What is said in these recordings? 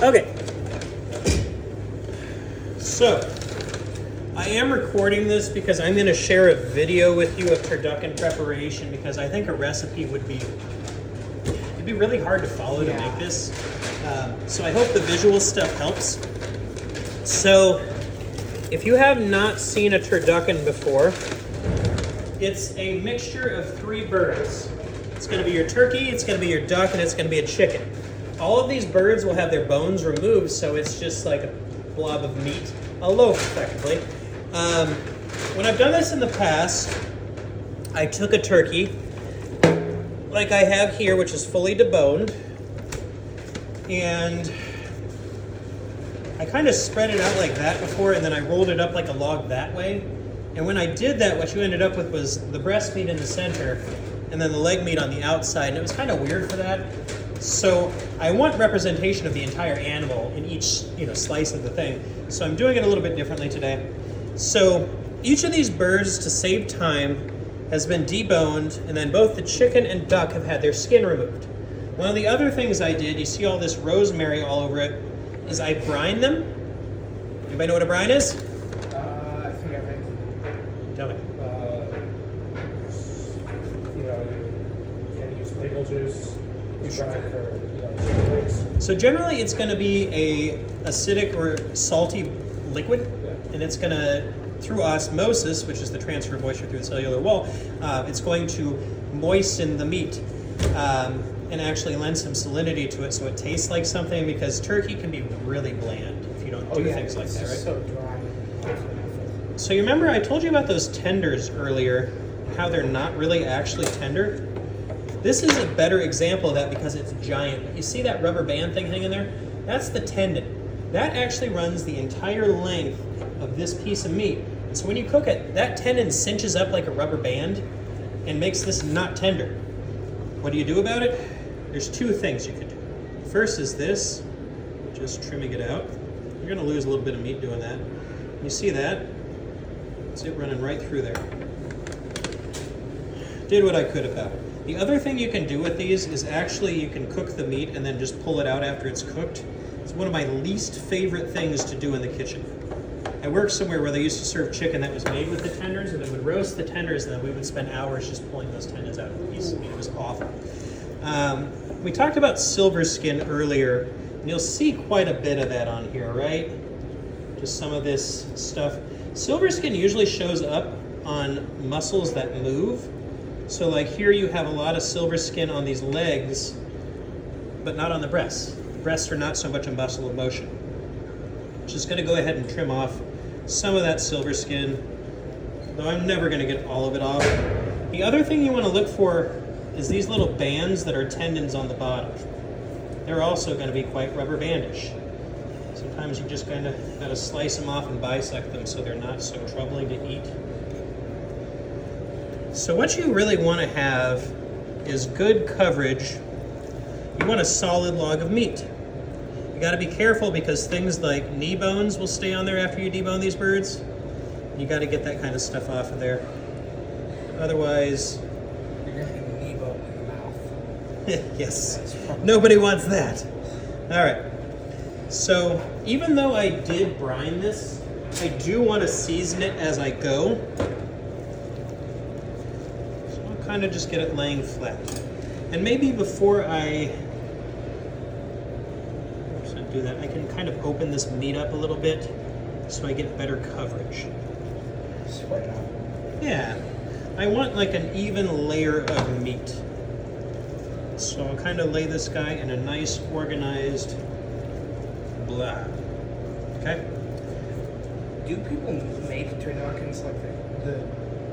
Okay. So, I am recording this because I'm going to share a video with you of turducken preparation because I think a recipe would be, it'd be really hard to follow to make this. So I hope the visual stuff helps. So, if you have not seen a turducken before, it's a mixture of 3 birds. It's going to be your turkey, it's going to be your duck, and it's going to be a chicken. All of these birds will have their bones removed, so it's just like a blob of meat, a loaf effectively. When I've done this in the past, I took a turkey, like I have here, which is fully deboned, and I kind of spread it out like that before, and then I rolled it up like a log that way. And when I did that, what you ended up with was the breast meat in the center, and then the leg meat on the outside, and it was kind of weird for that. So I want representation of the entire animal in each slice of the thing. So I'm doing it a little bit differently today. So each of these birds, to save time, has been deboned, and then both the chicken and duck have had their skin removed. One of the other things I did, you see all this rosemary all over it, is I brine them. Anybody know what a brine is? I think I think. Tell me. You can use maple juice. You brine for So generally, it's going to be a acidic or salty liquid, and it's going to, through osmosis, which is the transfer of moisture through the cellular wall, it's going to moisten the meat and actually lend some salinity to it, so it tastes like something. Because turkey can be really bland if you don't do things like that, right? So dry. So you remember I told you about those tenders earlier, how they're not really actually tender? This is a better example of that because it's giant. You see that rubber band thing hanging there? That's the tendon. That actually runs the entire length of this piece of meat. And so when you cook it, that tendon cinches up like a rubber band and makes this not tender. What do you do about it? There's 2 things you could do. First is this, just trimming it out. You're gonna lose a little bit of meat doing that. You see that? It's it running right through there. Did what I could about it. The other thing you can do with these is actually you can cook the meat and then just pull it out after it's cooked. It's one of my least favorite things to do in the kitchen. I worked somewhere where they used to serve chicken that was made with the tenders, and they would roast the tenders, and then we would spend hours just pulling those tendons out of the piece of meat. It was awful. We talked about silver skin earlier, and you'll see quite a bit of that on here, right? Just some of this stuff. Silver skin usually shows up on muscles that move. So like here you have a lot of silver skin on these legs, but not on the breasts. The breasts are not so much a muscle of motion. Just going to go ahead and trim off some of that silver skin, though I'm never going to get all of it off. The other thing you want to look for is these little bands that are tendons on the bottom. They're also going to be quite rubber bandish. Sometimes you just kind of got to slice them off and bisect them so they're not so troubling to eat. So what you really want to have is good coverage. You want a solid log of meat. You got to be careful because things like knee bones will stay on there after you debone these birds. You got to get that kind of stuff off of there. Otherwise, You're going to get knee bone in the mouth. yes, nobody wants that. All right. So even though I did brine this, I do want to season it as I go. Kind of just get it laying flat. And maybe before I do that, I can kind of open this meat up a little bit so I get better coverage. Spread it out. Yeah, I want like an even layer of meat. So I'll kind of lay this guy in a nice organized blob. Okay? Do people make turduckens like the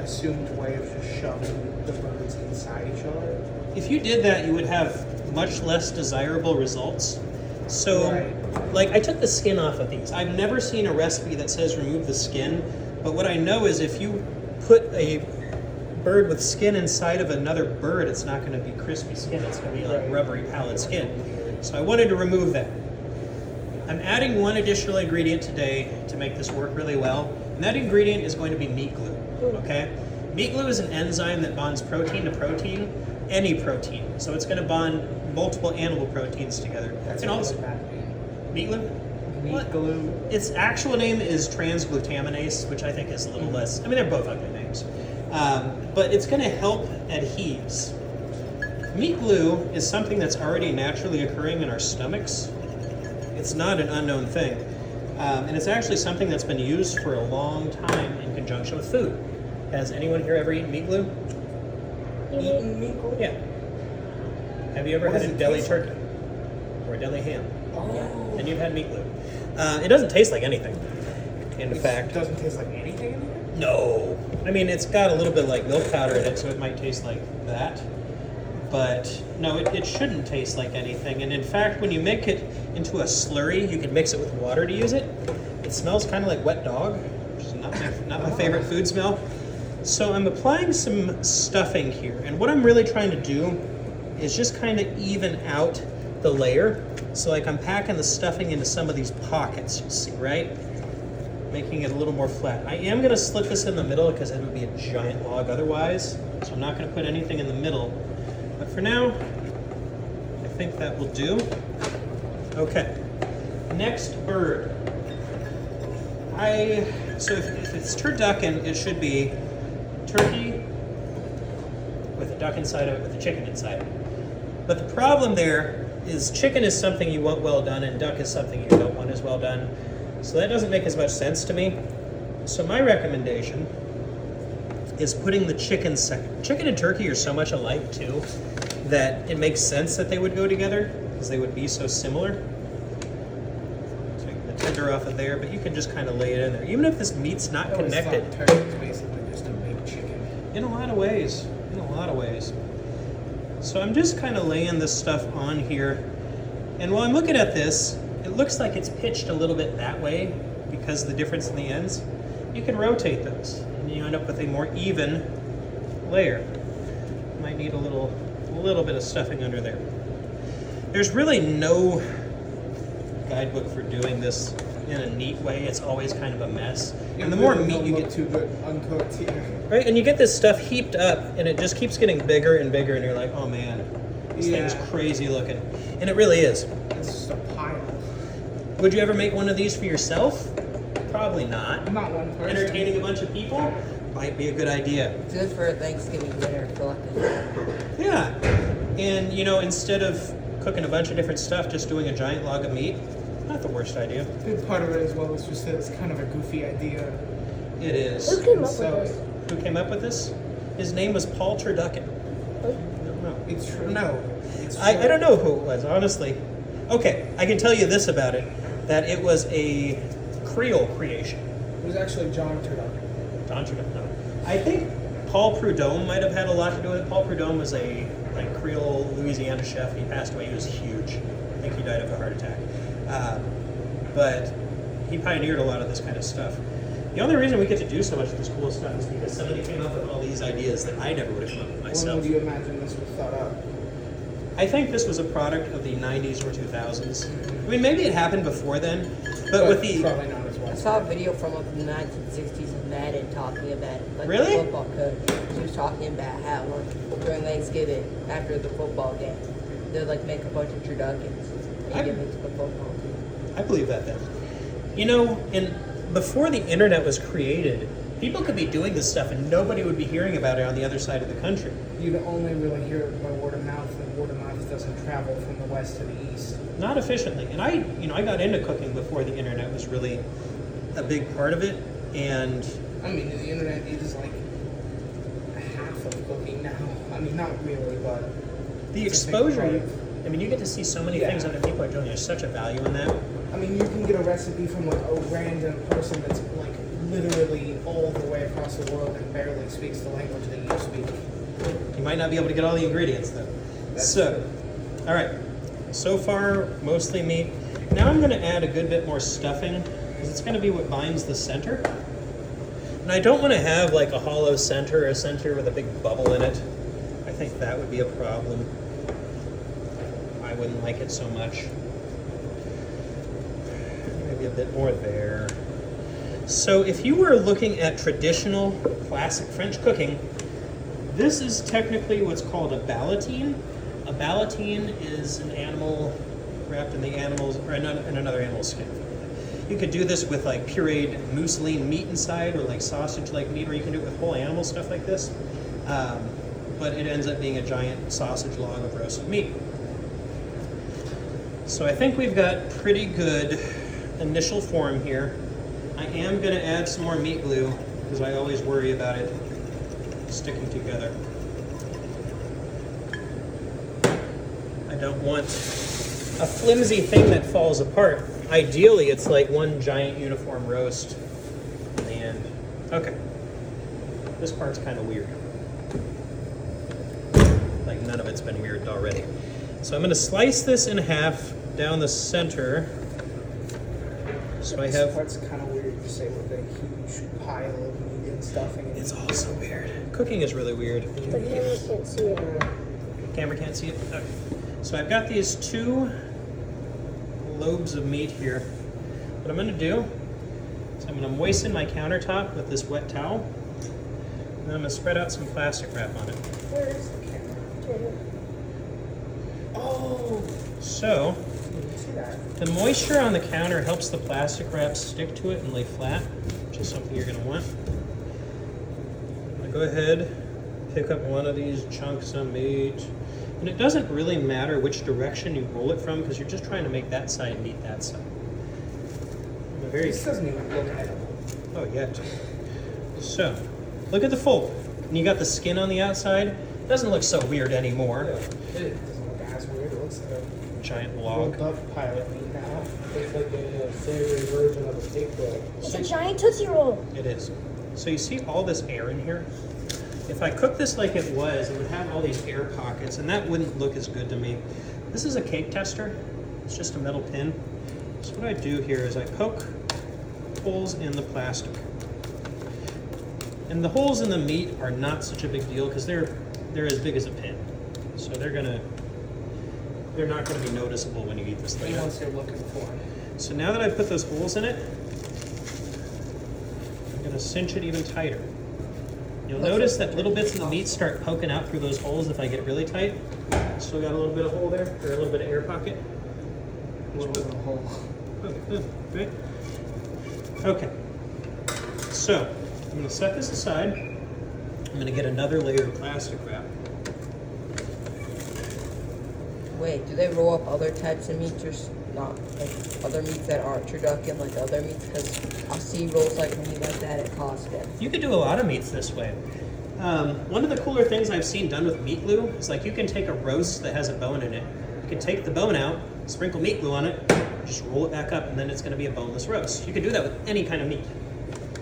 assumed way of just shoving the birds inside each other? If you did that, you would have much less desirable results. So, like, I took the skin off of these. I've never seen a recipe that says remove the skin, but what I know is if you put a bird with skin inside of another bird, it's not going to be crispy skin. It's going to be like rubbery, pallid skin. So I wanted to remove that. I'm adding one additional ingredient today to make this work really well, and that ingredient is going to be meat glue. Okay? Meat glue is an enzyme that bonds protein to protein, any protein. So it's going to bond multiple animal proteins together. That's and also, Meat glue? Meat glue. Its actual name is transglutaminase, which I think is a little less. I mean, they're both ugly names. But it's going to help adhese. Meat glue is something that's already naturally occurring in our stomachs. It's not an unknown thing. And it's actually something that's been used for a long time in conjunction with food. Has anyone here ever eaten meat glue? Eaten meat glue? Yeah. Have you ever What had does a it deli taste turkey? Or a deli ham? Oh. And you've had meat glue. It doesn't taste like anything. In fact, It doesn't taste like anything in here? no. I mean, it's got a little bit like milk powder in it, so it might taste like that. But no, it shouldn't taste like anything. And in fact, when you make it into a slurry, you can mix it with water to use it. It smells kind of like wet dog, which is not my favorite food smell. So I'm applying some stuffing here. And what I'm really trying to do is just kind of even out the layer. So like I'm packing the stuffing into some of these pockets, you see, right? Making it a little more flat. I am going to slip this in the middle because it would be a giant log otherwise. So I'm not going to put anything in the middle. But for now, I think that will do. Okay, next bird. So if it's turducken, it should be turkey with a duck inside of it, with a chicken inside of it. But the problem there is chicken is something you want well done, and duck is something you don't want as well done. So that doesn't make as much sense to me. So my recommendation is putting the chicken second. Chicken and turkey are so much alike too that it makes sense that they would go together because they would be so similar. Take the tender off of there, but you can just kind of lay it in there. Even if this meat's not connected. Turkey is basically just a big chicken. In a lot of ways. In a lot of ways. So I'm just kind of laying this stuff on here. And while I'm looking at this, it looks like it's pitched a little bit that way because of the difference in the ends. You can rotate those and you end up with a more even layer. You might need a little bit of stuffing under there. There's really no guidebook for doing this in a neat way. It's always kind of a mess. And the more meat you get, too good uncooked here. right? And you get this stuff heaped up, and it just keeps getting bigger and bigger, and you're like, oh man, this thing's crazy looking, and it really is. It's just a pile. Would you ever make one of these for yourself? Probably not. Not one person. Entertaining a bunch of people might be a good idea. Good for a Thanksgiving dinner for like a Yeah, and instead of cooking a bunch of different stuff, just doing a giant log of meat, not the worst idea. A big part of it as well is just that it's kind of a goofy idea. It is. Who came up So- with this? Who came up with this? His name was Paul Turducken. I don't know. It's true. No. It's I true. don't know who it was, honestly. Okay, I can tell you this about it, that it was a Creole creation. It was actually John Turducken. Don Trudeau, no. I think Paul Prudhomme might have had a lot to do with it. Paul Prudhomme was a Creole Louisiana chef. He passed away. He was huge. I think he died of a heart attack. But he pioneered a lot of this kind of stuff. The only reason we get to do so much of this cool stuff is because somebody came up with all these ideas that I never would have come up with When myself. would you imagine this was thought up? I think this was a product of the 90s or 2000s. I mean, maybe it happened before then, but with the... Probably not as well. I saw a video from like the 1960s of Madden talking about it. Like Really? The football coach. He was talking about how during Thanksgiving, after the football game, they'd like make a bunch of turduckens and give it to the football team. I believe that then. Before the internet was created, people could be doing this stuff and nobody would be hearing about it on the other side of the country. You'd only really hear it by word of mouth, and word of mouth doesn't travel from the west to the east. Not efficiently. And I got into cooking before the internet was really a big part of it. And I mean, the internet is like half of cooking now. I mean, not really, but the it's a big part exposure, of- I mean, you get to see so many Yeah. things other people are doing. There's such a value in that. I mean, you can get a recipe from like a random person that's like literally all the way across the world and barely speaks the language that you speak. You might not be able to get all the ingredients though. That's So, all right. So far, mostly meat. Now I'm going to add a good bit more stuffing because it's going to be what binds the center. And I don't want to have like a hollow center or a center with a big bubble in it. I think that would be a problem. I wouldn't like it so much. Maybe a bit more there. So if you were looking at traditional classic French cooking, this is technically what's called a ballotine. A ballotine is an animal wrapped in the animals or in another animal's skin. You could do this with like pureed mousseline meat inside, or like sausage-like meat, or you can do it with whole animal stuff like this. But it ends up being a giant sausage log of roasted meat. So I think we've got pretty good initial form here. I am going to add some more meat glue because I always worry about it sticking together. I don't want a flimsy thing that falls apart. Ideally, it's like one giant uniform roast in the end. Okay. This part's kind of weird. Like none of it's been weird already. So I'm going to slice this in half down the center. So I have... That's kind of weird to say with a huge pile of meat and stuffing. It's also weird. Cooking is really weird. The camera can't see it. Camera can't see it? Okay. So I've got these 2 lobes of meat here. What I'm going to do is I'm going to moisten my countertop with this wet towel. And then I'm going to spread out some plastic wrap on it. Where is the camera? Right here. Oh, So, you can see that. the moisture on the counter helps the plastic wrap stick to it and lay flat, which is something you're going to want. I'm going to go ahead, pick up one of these chunks of meat. And it doesn't really matter which direction you roll it from because you're just trying to make that side meet that side. I'm a very This doesn't even look edible. Oh, yet. So, look at the fold. And you got the skin on the outside. It doesn't look so weird anymore. It doesn't look as weird. It looks like a Giant log. rolled up pile of meat now. It's like a savory version of a steak roll. It's a giant Tootsie Roll. It is. So you see all this air in here? If I cooked this like it was, it would have all these air pockets, and that wouldn't look as good to me. This is a cake tester. It's just a metal pin. So what I do here is I poke holes in the plastic. And the holes in the meat are not such a big deal because they're as big as a pin. So they're not gonna be noticeable when you eat this later. Once you're looking for it. So now that I've put those holes in it, I'm gonna cinch it even tighter. You'll notice that little bits of the meat start poking out through those holes if I get really tight. Still got a little bit of hole there, or a little bit of air pocket. A little bit of a hole. Right? Okay. So, I'm gonna set this aside. I'm gonna get another layer of plastic wrap. Wait, do they roll up other types of meats or not? Like other meats that aren't turducken, like other meats? Because I'll see rolls like meat like that at Costco. You could do a lot of meats this way. One of the cooler things I've seen done with meat glue is like you can take a roast that has a bone in it. You can take the bone out, sprinkle meat glue on it, just roll it back up, and then it's going to be a boneless roast. You can do that with any kind of meat.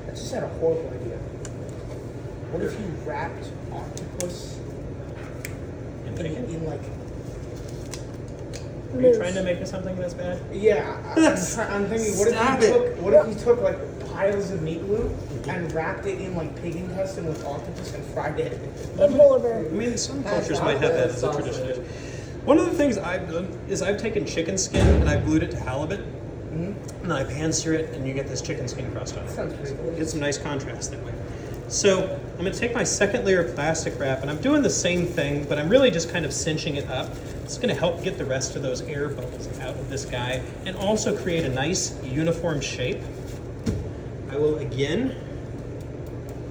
I just had a horrible idea. What if you wrapped octopus And in, chicken. in like... Are you trying to make it something that's bad? Yeah, I'm thinking, what if you took like piles of meat glue and wrapped it in like pig intestine with octopus and fried it? In Boulevard. I mean, some cultures might have that as a tradition. One of the things I've done is I've taken chicken skin and I've glued it to halibut, and then I pan-sear it, and you get this chicken skin crust on it. Sounds pretty cool. Get some nice contrast that way. So I'm going to take my second layer of plastic wrap, and I'm doing the same thing, but I'm really just kind of cinching it up. It's going to help get the rest of those air bubbles out of this guy and also create a nice uniform shape. I will again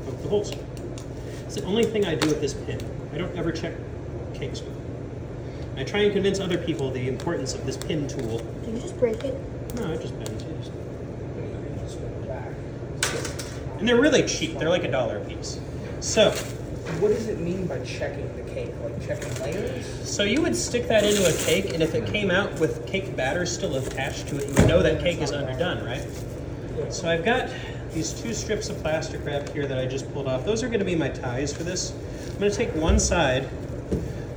poke the holes. It's the only thing I do with this pin. I don't ever check cakes with it. I try and convince other people the importance of this pin tool. Did you just break it? No, it just bends. It just... Just go back. And they're really cheap. They're like $1 a piece. So What does it mean by checking the cake? Like checking layers? So you would stick that into a cake, and if it came out with cake batter still attached to it, you would know that cake is underdone, right? So I've got these 2 strips of plastic wrap here that I just pulled off. Those are going to be my ties for this. I'm going to take one side,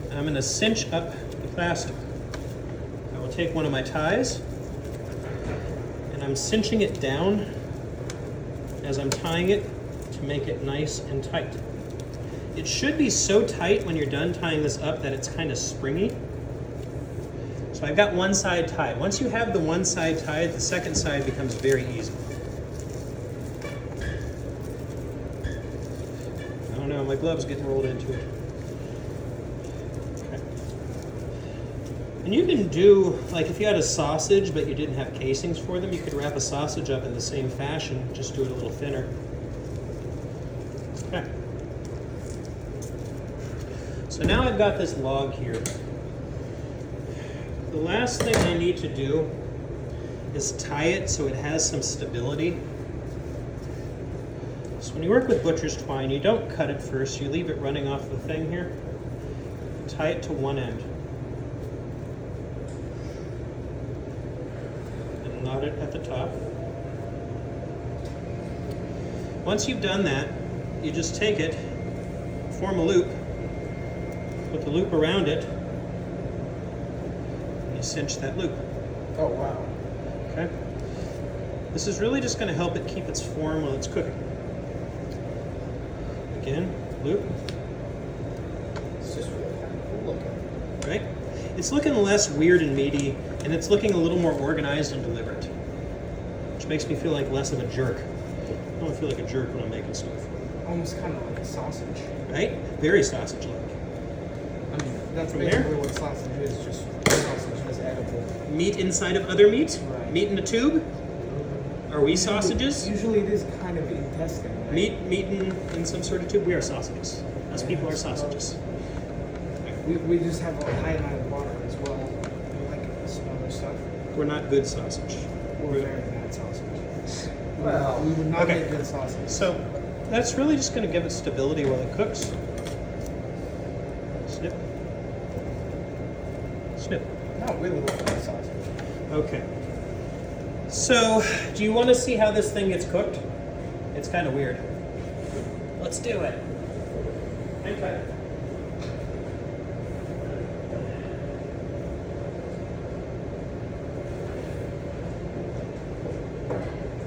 and I'm going to cinch up the plastic. I will take one of my ties, and I'm cinching it down as I'm tying it to make it nice and tight. It should be so tight when you're done tying this up that it's kind of springy. So I've got one side tied. Once you have the one side tied, the second side becomes very easy. I don't know, my glove's getting rolled into it. Okay. And you can do, like if you had a sausage but you didn't have casings for them, you could wrap a sausage up in the same fashion, just do it a little thinner. Okay. So now I've got this log here. The last thing I need to do is tie it so it has some stability. So when you work with butcher's twine, you don't cut it first, you leave it running off the thing here. Tie it to one end. And knot it at the top. Once you've done that, you just take it, form a loop, put the loop around it, and you cinch that loop. Oh, wow. Okay? This is really just going to help it keep its form while it's cooking. Again, loop. It's just really kind of cool looking. Right? It's looking less weird and meaty, and it's looking a little more organized and deliberate, which makes me feel like less of a jerk. I don't feel like a jerk when I'm making stuff. Almost kind of like a sausage. Right? Very sausage-like. I mean, that's From basically there? what sausage is, just sausage that's edible. Meat inside of other meat? Right. Meat in a tube? Are we sausages? Usually it is kind of intestine, right? Meat in some sort of tube? We are sausages. Us people are sausages. We just have a high amount of water as well, like some other stuff. We're not good sausage. We're very bad sausage. Well, we would not Okay. make good sausage. So that's really just going to give it stability while it cooks. Snip. Snip. Not really like good sausage. Okay. So, do you want to see how this thing gets cooked? It's kind of weird. Let's do it. Hang tight.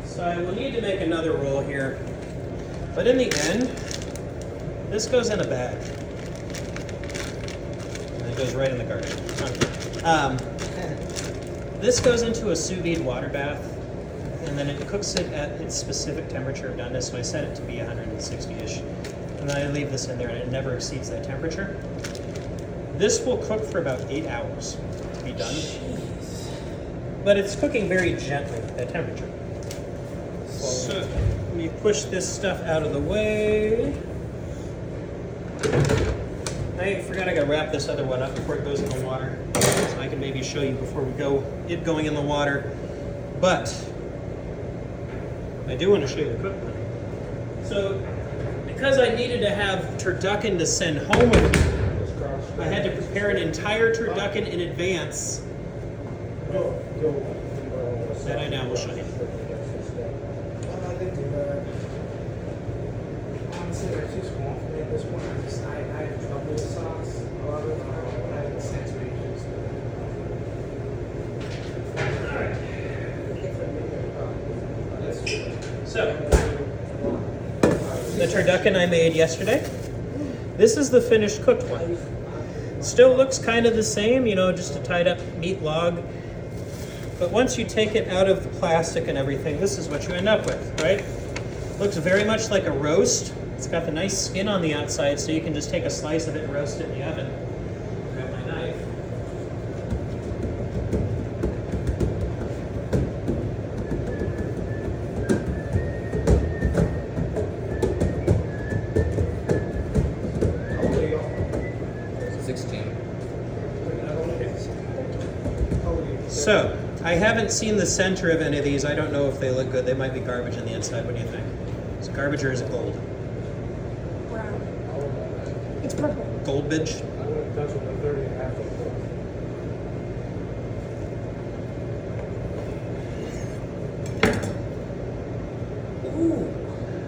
So I will need to make another roll here. But in the end, this goes in a bag. And it goes right in the garbage. This goes into a sous vide water bath, and then it cooks it at its specific temperature of doneness. So I set it to be 160-ish. And then I leave this in there, and it never exceeds that temperature. This will cook for about 8 hours to be done. But it's cooking very gently at that temperature. So let me push this stuff out of the way. I forgot I gotta wrap this other one up before it goes in the water. So I can maybe show you before we go it going in the water. But I do want to show you the cook one. So because I needed to have turducken to send home with me, I had to prepare an entire turducken in advance. That I now will show you. I think honestly, I just want to make this one. I have trouble with sauce. A lot of it, I have sensory issues. So, the turducken I made yesterday. This is the finished cooked one. Still looks kind of the same, you know, just a tied up meat log. But once you take it out of the plastic and everything, this is what you end up with, right? Looks very much like a roast. It's got the nice skin on the outside, so you can just take a slice of it and roast it in the oven. Grab my knife. So, I haven't seen the center of any of these. I don't know if they look good. They might be garbage on the inside. What do you think? Is it garbage or is it gold? Brown. It's purple. Goldbidge? I wouldn't touch it with 30 and a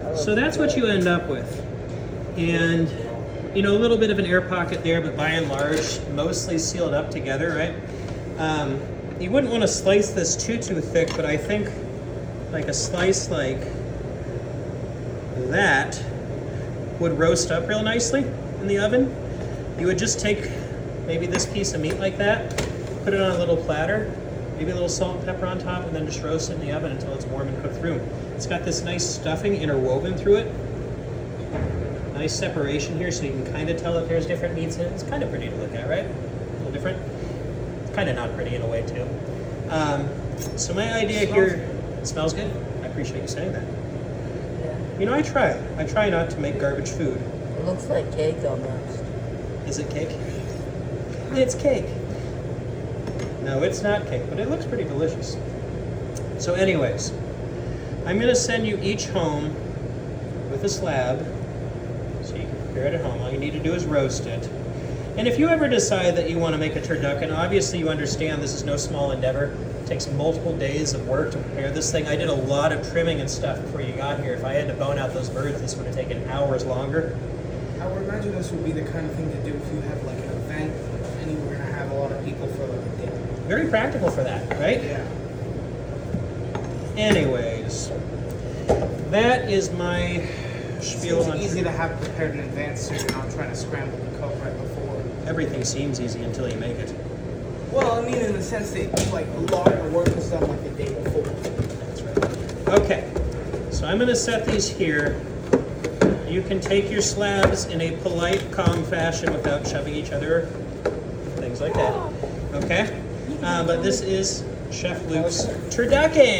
half. So that's what you end up with. And, you know, a little bit of an air pocket there, but by and large, mostly sealed up together, right? You wouldn't want to slice this too thick, but I think like a slice like that would roast up real nicely in the oven. You would just take maybe this piece of meat like that, put it on a little platter, maybe a little salt and pepper on top, and then just roast it in the oven until it's warm and cooked through. It's got this nice stuffing interwoven through it. Nice separation here so you can kind of tell that there's different meats in it. It's kind of pretty to look at, right? A little different. kind of not pretty in a way too. So my idea here, it smells good. I appreciate you saying that. Yeah. You know, I try not to make garbage food. It looks like cake almost. Is it cake? It's cake. No, it's not cake, but it looks pretty delicious. So anyways, I'm gonna send you each home with a slab so you can prepare it at home. All you need to do is roast it. And if you ever decide that you want to make a turducken, obviously you understand this is no small endeavor. It takes multiple days of work to prepare this thing. I did a lot of trimming and stuff before you got here. If I had to bone out those birds, this would have taken hours longer. I would imagine this would be the kind of thing to do if you had like an event and you were gonna have a lot of people for like a day. Very practical for that, right? Yeah. Anyways, that is my spiel It's on easy to have prepared in advance so you're not trying to scramble the cook right before. Everything seems easy until you make it. Well, I mean in the sense that like a lot of the work is done like the day before. That's right. Okay, so I'm going to set these here. You can take your slabs in a polite, calm fashion without shoving each other, things like that. Okay? But this is Chef Luke's turducken.